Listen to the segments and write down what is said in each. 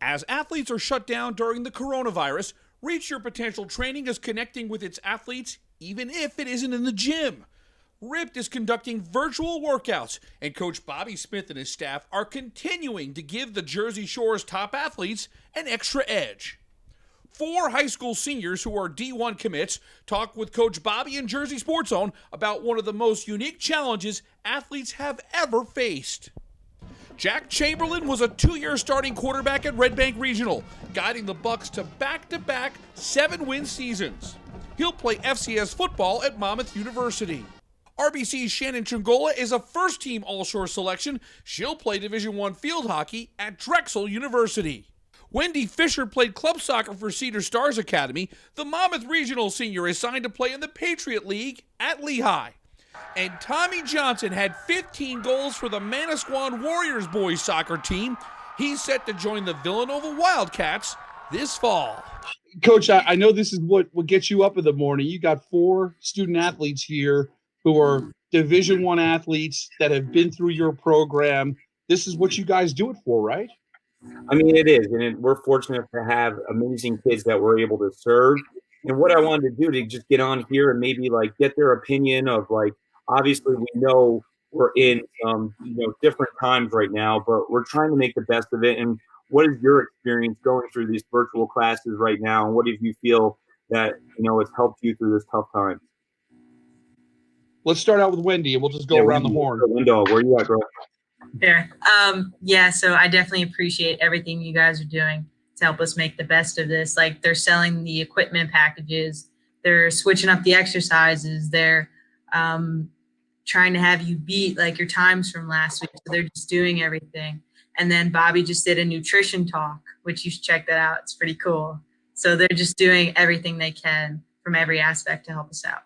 As athletes are shut down during the coronavirus, Reach Your Potential Training is connecting with its athletes even if it isn't in the gym. RYPT is conducting virtual workouts, and Coach Bobby Smith and his staff are continuing to give the Jersey Shore's top athletes an extra edge. 4 high school seniors who are D1 commits talk with Coach Bobby and Jersey Sports Zone about one of the most unique challenges athletes have ever faced. Jack Chamberlain was a 2-year starting quarterback at Red Bank Regional, guiding the Bucks to back-to-back 7-win seasons. He'll play FCS football at Monmouth University. RBC's Shannon Chungola is a first-team All-Shore selection. She'll play Division I field hockey at Drexel University. Wendy Fisher played club soccer for Cedar Stars Academy. The Monmouth Regional senior is signed to play in the Patriot League at Lehigh. And Tommy Johnson had 15 goals for the Manasquan Warriors boys soccer team. He's set to join the Villanova Wildcats this fall. Coach, I know this is what gets you up in the morning. You got 4 student athletes here who are Division I athletes that have been through your program. This is what you guys do it for, right? I mean, it is, and we're fortunate to have amazing kids that we're able to serve. And what I wanted to do to just get on here and maybe like get their opinion of like, obviously we know we're in different times right now, but we're trying to make the best of it. And what is your experience going through these virtual classes right now? And what do you feel that, it's helped you through this tough time? Let's start out with Wendy, and we'll just go around the horn. Window, where you at, girl? Sure. So I definitely appreciate everything you guys are doing to help us make the best of this. Like, they're selling the equipment packages, they're switching up the exercises, they're trying to have you beat like your times from last week. So they're just doing everything. And then Bobby just did a nutrition talk, which you should check that out. It's pretty cool. So they're just doing everything they can from every aspect to help us out.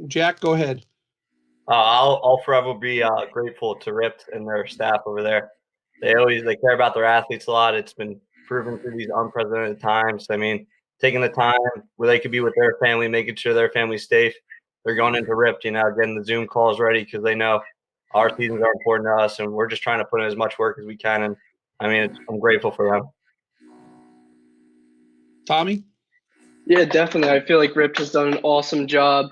Jack, go ahead. I'll forever be grateful to RYPT and their staff over there. They care about their athletes a lot. It's been proven through these unprecedented times. I mean, taking the time where they could be with their family, making sure their family's safe. They're going into RYPT, getting the Zoom calls ready because they know our seasons are important to us, and we're just trying to put in as much work as we can. And I mean, I'm grateful for them. Tommy? Yeah, definitely. I feel like RYPT has done an awesome job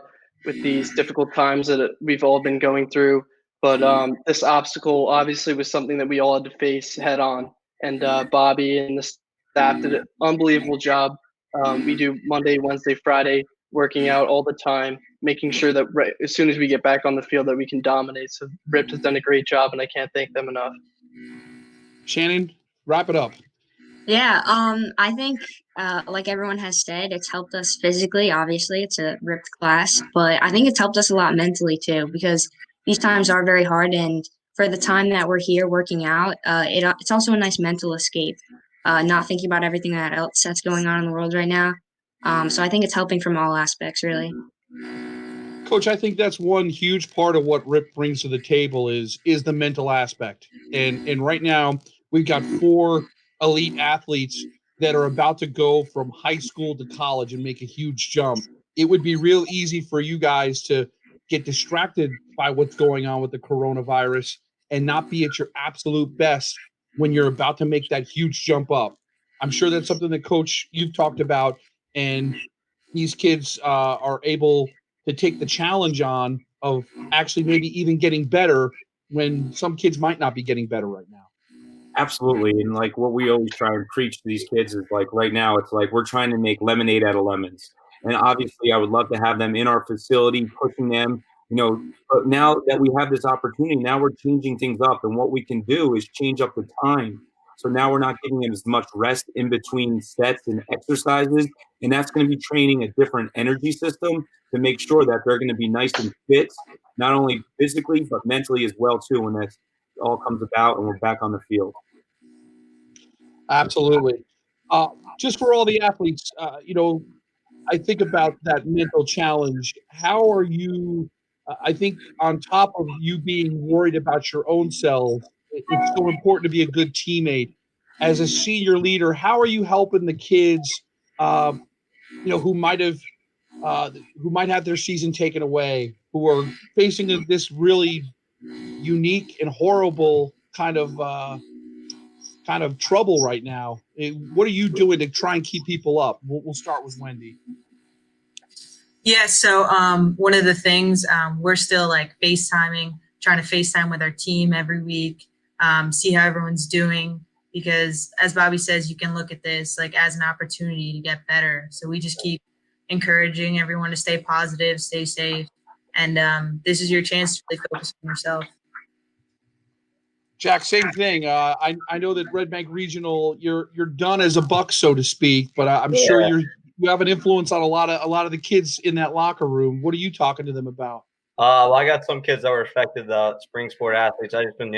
with these difficult times that we've all been going through. But this obstacle obviously was something that we all had to face head on. And Bobby and the staff did an unbelievable job. We do Monday, Wednesday, Friday, working out all the time, making sure that as soon as we get back on the field that we can dominate. So RYPT has done a great job, and I can't thank them enough. Shannon, wrap it up. Yeah, I think like everyone has said, it's helped us physically. Obviously, it's a RYPT class, but I think it's helped us a lot mentally too, because these times are very hard. And for the time that we're here working out, it's also a nice mental escape, not thinking about everything else that's going on in the world right now. So I think it's helping from all aspects, really. Coach, I think that's one huge part of what RYPT brings to the table is the mental aspect. And right now we've got 4 elite athletes that are about to go from high school to college and make a huge jump. It would be real easy for you guys to get distracted by what's going on with the coronavirus and not be at your absolute best when you're about to make that huge jump up. I'm sure that's something that, Coach, you've talked about, and these kids are able to take the challenge on of actually maybe even getting better when some kids might not be getting better right now. Absolutely. And like what we always try and preach to these kids is like right now, it's like we're trying to make lemonade out of lemons. And obviously I would love to have them in our facility, pushing them, but now that we have this opportunity, now we're changing things up. And what we can do is change up the time. So now we're not giving them as much rest in between sets and exercises. And that's going to be training a different energy system to make sure that they're going to be nice and fit, not only physically, but mentally as well, too, when that all comes about and we're back on the field. Absolutely. Just for all the athletes, I think about that mental challenge. How are you, I think on top of you being worried about your own self, it's so important to be a good teammate. As a senior leader, how are you helping the kids, who might have their season taken away, who are facing this really unique and horrible kind of kind of trouble right now. What are you doing to try and keep people up? We'll start with Wendy. Yeah, so one of the things we're still like FaceTiming, trying to FaceTime with our team every week, see how everyone's doing. Because as Bobby says, you can look at this like as an opportunity to get better. So we just keep encouraging everyone to stay positive, stay safe, and this is your chance to really focus on yourself. Jack, same thing. I know that Red Bank Regional, you're done as a Buck, so to speak, but I'm sure you have an influence on a lot of the kids in that locker room. What are you talking to them about? Well, I got some kids that were affected, spring sport athletes. I just been,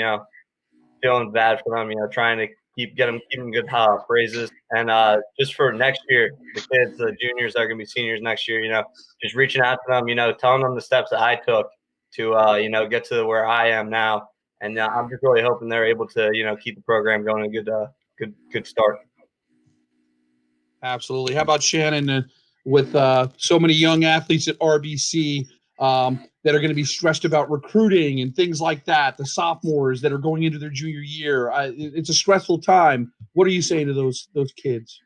feeling bad for them, trying to keep them good praises. And just for next year, the kids, the juniors that are going to be seniors next year, just reaching out to them, telling them the steps that I took to, get to where I am now. And I'm just really hoping they're able to, keep the program going a good start. Absolutely. How about Shannon, with so many young athletes at RBC that are going to be stressed about recruiting and things like that, the sophomores that are going into their junior year? It's a stressful time. What are you saying to those kids?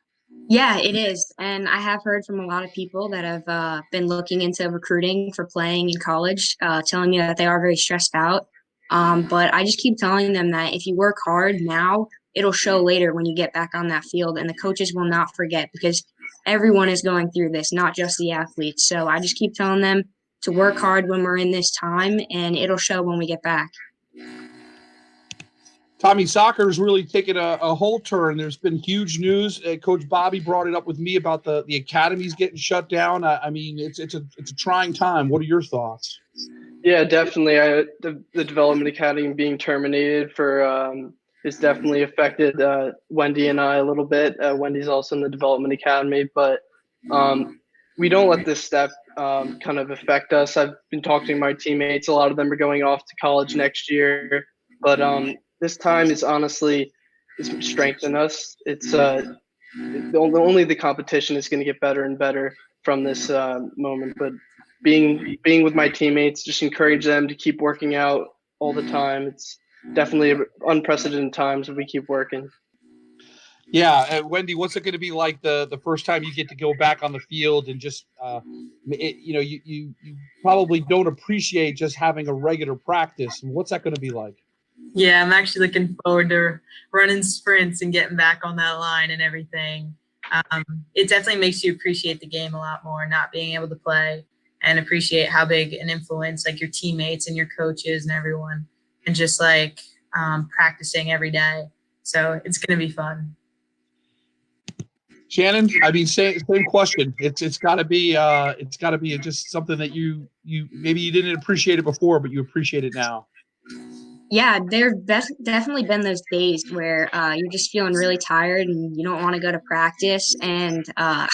Yeah, it is. And I have heard from a lot of people that have been looking into recruiting for playing in college, telling me that they are very stressed out. But I just keep telling them that if you work hard now, it'll show later when you get back on that field. And the coaches will not forget, because everyone is going through this, not just the athletes. So I just keep telling them to work hard when we're in this time, and it'll show when we get back. Tommy, soccer is really taking a whole turn. There's been huge news. Coach Bobby brought it up with me about the academies getting shut down. I mean, it's a trying time. What are your thoughts? Yeah, definitely. The development academy being terminated has definitely affected Wendy and I a little bit. Wendy's also in the development academy, but we don't let this step kind of affect us. I've been talking to my teammates. A lot of them are going off to college next year, but this time is honestly strengthened us. It's only the competition is going to get better and better from this moment. But being with my teammates, just encourage them to keep working out all the time. It's definitely unprecedented times if we keep working. Yeah, Wendy, what's it going to be like the first time you get to go back on the field and just you probably don't appreciate just having a regular practice. What's that going to be like? Yeah, I'm actually looking forward to running sprints and getting back on that line and everything. It definitely makes you appreciate the game a lot more, not being able to play, and appreciate how big an influence like your teammates and your coaches and everyone, and just like practicing every day. So it's going to be fun. Shannon, I mean, same question. It's got to be just something that you maybe you didn't appreciate it before, but you appreciate it now. Yeah, there've definitely been those days where you're just feeling really tired and you don't want to go to practice. And I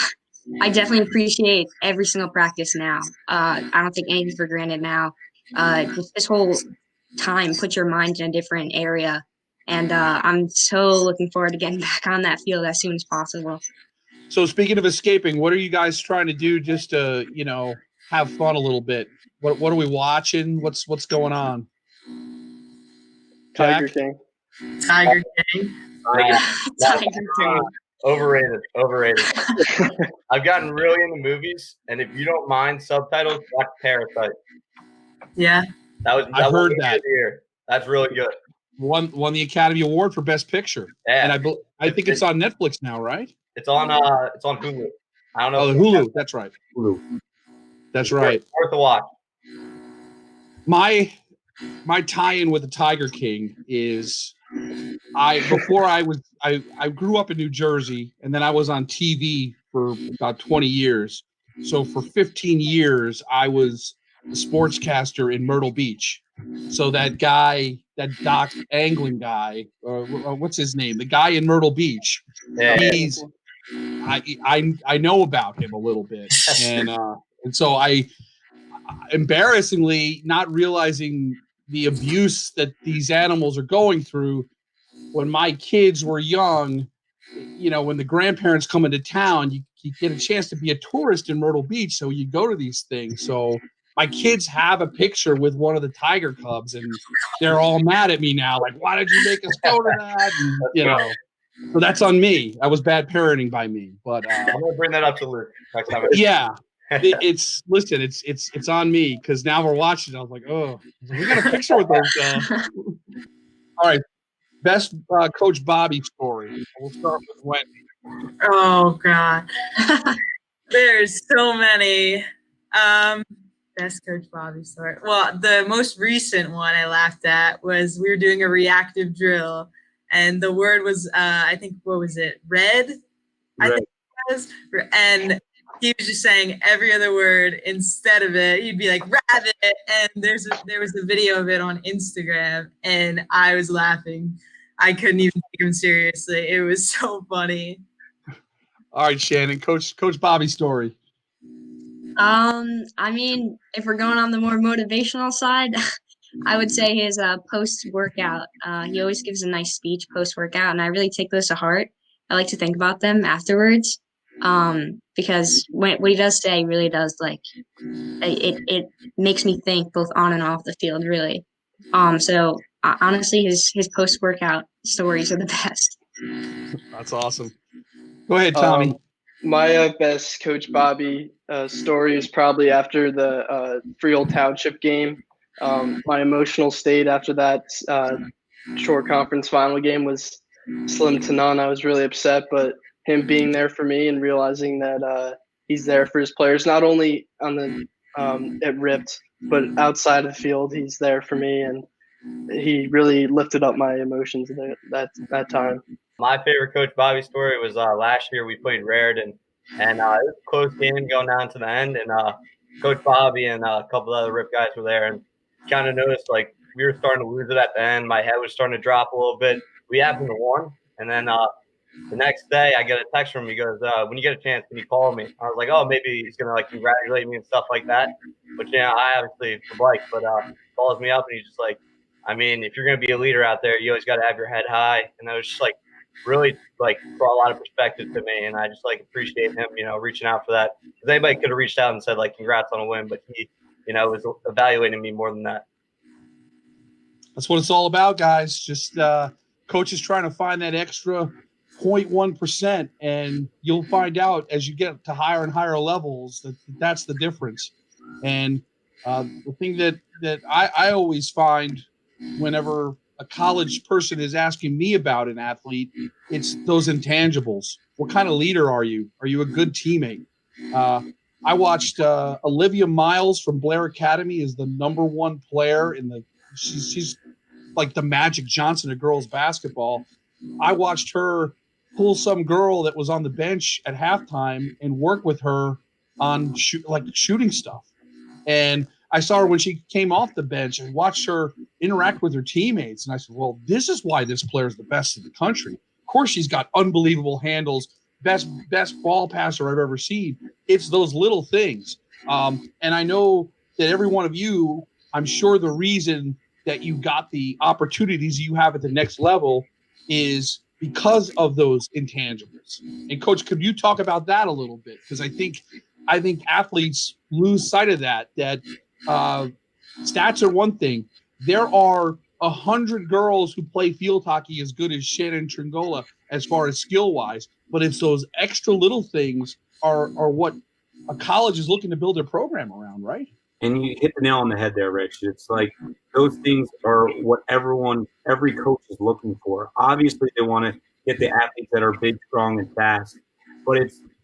definitely appreciate every single practice now. I don't take anything for granted now. Just this whole time puts your mind in a different area. And I'm so looking forward to getting back on that field as soon as possible. So speaking of escaping, what are you guys trying to do just to, have fun a little bit? What are we watching? What's going on? Tiger Jack? King. Tiger King. Tiger King. Overrated. I've gotten really into movies, and if you don't mind subtitles, watch Parasite. Yeah. I heard that. That's really good. Won the Academy Award for Best Picture. Yeah. And I think it's on Netflix now, right? It's on Hulu. I don't know. Oh, the Hulu. That's right. Hulu. That's right. Worth a watch. My tie-in with the Tiger King is I grew up in New Jersey, and then I was on TV for about 20 years. So for 15 years, I was a sportscaster in Myrtle Beach. So that Doc Anglin guy, what's his name? The guy in Myrtle Beach. Yeah. I know about him a little bit, and so I embarrassingly not realizing the abuse that these animals are going through. When my kids were young, when the grandparents come into town, you get a chance to be a tourist in Myrtle Beach, so you go to these things. So my kids have a picture with one of the Tiger Cubs, and they're all mad at me now. Like, why did you make us go to that? And, you know, so that's on me. That was bad parenting by me. But I'm gonna bring that up to Luke next time. yeah, it's on me because now we're watching. I was like, oh, we got a picture with those. All right, best Coach Bobby story. We'll start with Wendy. Oh God, there's so many. Best Coach Bobby story. Well, the most recent one I laughed at was we were doing a reactive drill, and the word was I think what was it? Red. I think it was, and he was just saying every other word instead of it. He'd be like rabbit, and there was a video of it on Instagram, and I was laughing. I couldn't even take him seriously. It was so funny. All right, Shannon, Coach Bobby's story. I mean, if we're going on the more motivational side, I would say his post workout. He always gives a nice speech post workout, and I really take those to heart. I like to think about them afterwards, because what he does say really does it makes me think both on and off the field, really. So honestly, his post workout stories are the best. That's awesome. Go ahead, Tommy. My best Coach Bobby story is probably after the Freehold Township game. My emotional state after that short conference final game was slim to none. I was really upset, but him being there for me and realizing that he's there for his players, not only on the at RYPT, but outside of the field, he's there for me, and he really lifted up my emotions at that time. My favorite Coach Bobby story was last year we played Raritan, and it was a close game going down to the end, and Coach Bobby and a couple other RIP guys were there, and kind of noticed like we were starting to lose it at the end. My head was starting to drop a little bit. We happened to win, and then the next day I get a text from him. He goes, when you get a chance, can you call me? I was like, oh, maybe he's gonna like congratulate me and stuff like that. But yeah, I obviously would like, but calls me up and he's just like, I mean, if you're gonna be a leader out there, you always got to have your head high. And I was just like, really like brought a lot of perspective to me, and I just like appreciate him, reaching out for that. Because anybody could have reached out and said like, congrats on a win, but he, was evaluating me more than that. That's what it's all about, guys. Just coaches trying to find that extra 0.1%, and you'll find out as you get to higher and higher levels that's the difference. And the thing that I always find whenever a college person is asking me about an athlete, it's those intangibles. What kind of leader are you? Are you a good teammate? I watched Olivia Miles from Blair Academy is the #1 player she's like the Magic Johnson of girls basketball. I watched her pull some girl that was on the bench at halftime and work with her on shooting stuff. And I saw her when she came off the bench and watched her interact with her teammates. And I said, well, this is why this player is the best in the country. Of course, she's got unbelievable handles, best ball passer I've ever seen. It's those little things. And I know that every one of you, I'm sure the reason that you got the opportunities you have at the next level is because of those intangibles. And Coach, could you talk about that a little bit? Because I think athletes lose sight of that stats are one thing. There are 100 girls who play field hockey as good as Shannon Tringola as far as skill wise, but it's those extra little things are what a college is looking to build their program around, right? And you hit the nail on the head there, Rich. It's like those things are what every coach is looking for. Obviously, they want to get the athletes that are big, strong, and fast, but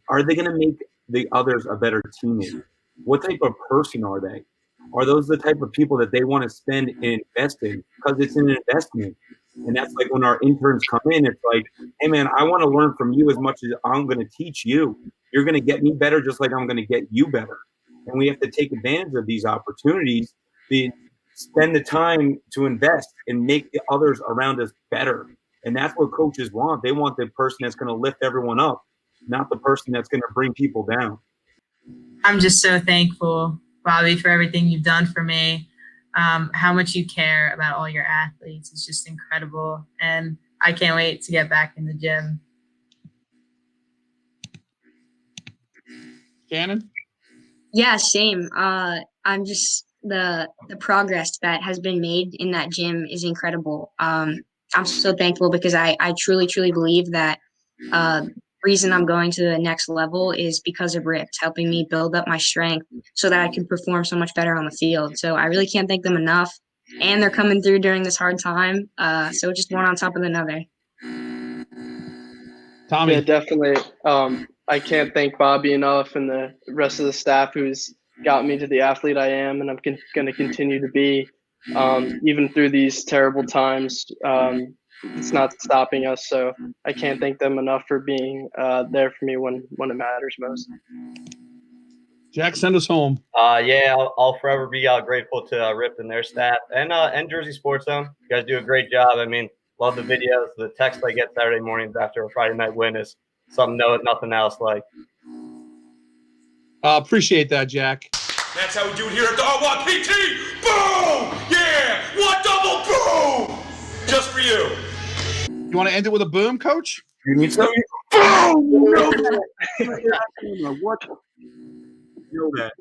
are they going to make the others a better teammate? What type of person are they? Are those the type of people that they want to spend and invest in? Because it's an investment. And that's like when our interns come in, it's like, hey, man, I want to learn from you as much as I'm going to teach you. You're going to get me better just like I'm going to get you better. And we have to take advantage of these opportunities, to spend the time to invest and make the others around us better. And that's what coaches want. They want the person that's going to lift everyone up, not the person that's going to bring people down. I'm just so thankful, Bobby, for everything you've done for me. How much you care about all your athletes is just incredible. And I can't wait to get back in the gym. Shannon? Yeah, same. I'm just the progress that has been made in that gym is incredible. I'm so thankful because I truly believe that reason I'm going to the next level is because of RIPT helping me build up my strength so that I can perform so much better on the field. So I really can't thank them enough. And they're coming through during this hard time. So just one on top of another. Tommy. Yeah, definitely. I can't thank Bobby enough and the rest of the staff who's got me to the athlete I am, and I'm going to continue to be, even through these terrible times. It's not stopping us, so I can't thank them enough for being there for me when it matters most. Jack, send us home. Yeah, I'll forever be grateful to RIPT and their staff and Jersey Sports Zone. You guys do a great job. I mean, love the videos. The text I get Saturday mornings after a Friday night win is something nothing else like. Appreciate that, Jack. That's how we do it here at the RYPT. Boom! Yeah! One double boom! Just for you. You want to end it with a boom, Coach? You need something? Boom! You know that. What? You know that.